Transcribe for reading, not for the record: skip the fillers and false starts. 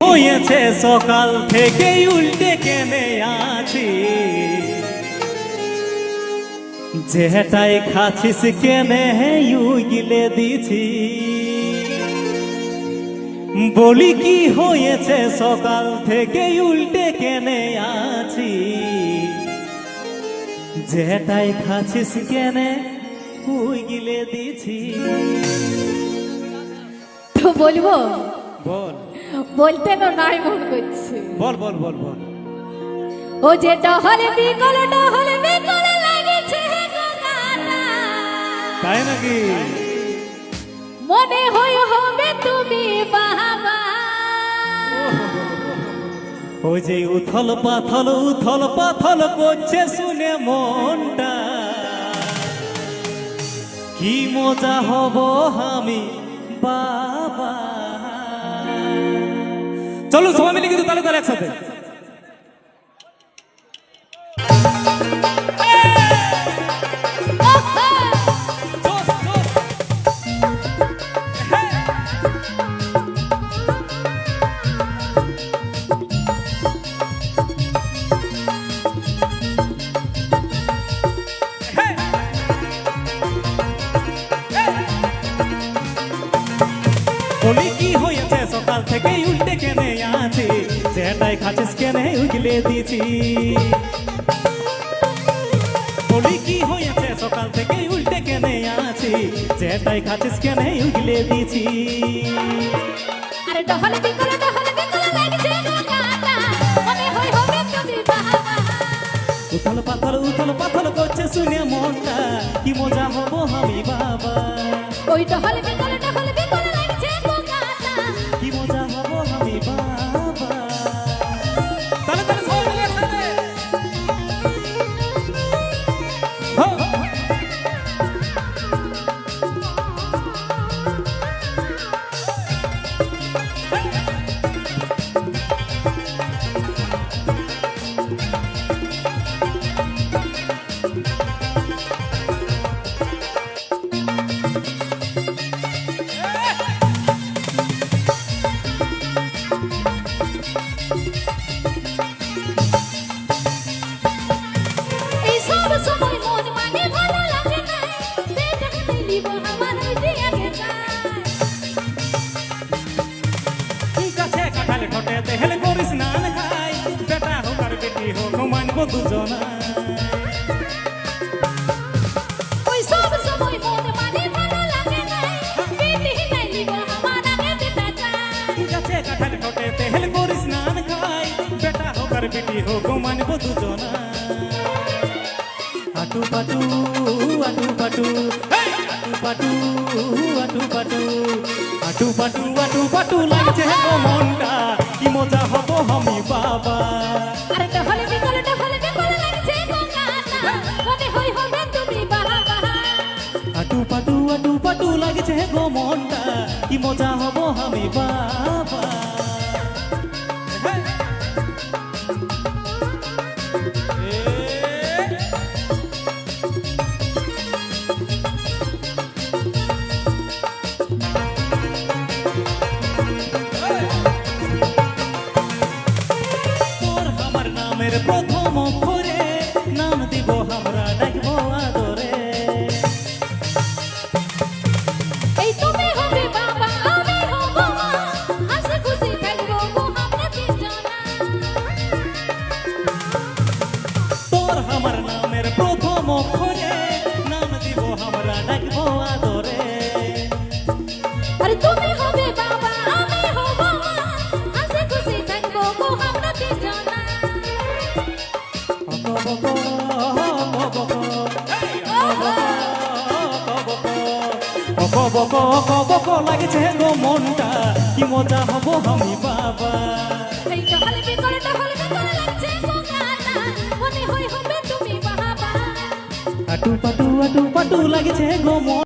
হয়েছে সকাল থেকে উল্টে কেনে আছি, যেটাই খাচ্ছিস কেনে গিলে দিছি। বলি কি হয়েছে সকাল থেকে উল্টে কেনে আছি, যেটাই খাচ্ছিস কেনে গিলে দিছি। তো বলবো? বল। বলতে তো নাই মন করছে। বল বল বল বল। ও যে ডহলে বিকল লাগেছে গানা, তাই নাকি? মনে হয় হবে তুমি বাবা। ও যে উথল পাথল করছে শুনে মনটা, কি মজা হব আমি বাবা। চলো সবাই মিলে কিন্তু তাহলে করে একসাথে। বলি কি হয়েছে সকাল থেকে উল্টে কেনে আছি, যেটাই খাচ্ছিস কেনে উগলে দিছি। বলি কি হয়েছে সকাল থেকে উল্টে কেনে আছি, যেটাই খাচ্ছিস কেনে উগলে দিছি। আরে ডহলে বিকল লাগেছে গানা, মনে হয় হবে তুমি বাবা। উথল পাথল করছে শুনে মনটা, কি মজা হব আমি বাবা। ওই ডহলে বিকল লাগেছে গানা, কি মজা হব আমি বাবা। তাহলে তাহলে সবাই মিলে একসাথে। এই সব সময় মন মানে ভালো লাগে না, বেটা লিব আমার দিয়ে যায়। ঠিক আছে কাঁঠাল ঠোঁটে দেহেল করিস না খাই, বেটা হোক আর বেটি হোক মানবো দুজনা। ওই সব সময় মন মানে ভালো লাগে না, বেটি নাই লিব আমার আগে বেটা যায়। ঠিক আছে কাঁঠাল ঠোঁটে দেহেল করিস না খাই, বেটা হোক আর বেটি হোক মানবো দুজনা। আটু পাটু আটু পাটু আটু পাটু লাগছে গো মনটা, কি মজা হব আমি বাবা। আরে ডহলে বিকল লাগছে গানা, মনে হয় হবে তুমি বাবা। আটু পাটু লাগছে গো মনটা, কি মজা হব আমি বাবা। তোর আমার নামের প্রথম অক্ষরে নাম দিব আমরা, ডাকবো আদরে। এই তুমি হবে বাবা, আমি হব মা, হাসি খুশি থাকবো গো আমরা তিনজনা। তোর আমার নামের প্রথম অক্ষরে নাম দিব আমরা, ডাকবো আদরে। আরে তুমি হবে বাবা, আমি হব মা, হাসি খুশি থাকবো গো আমরা তিনজনা। বক লাগছে গো মনটা, কি মজা হব আমি বাবা। এই ডহলে বিকল লাগছে গানা, মনে হয় হবে তুমি বাবা। আটু পাটু লাগছে গো মন।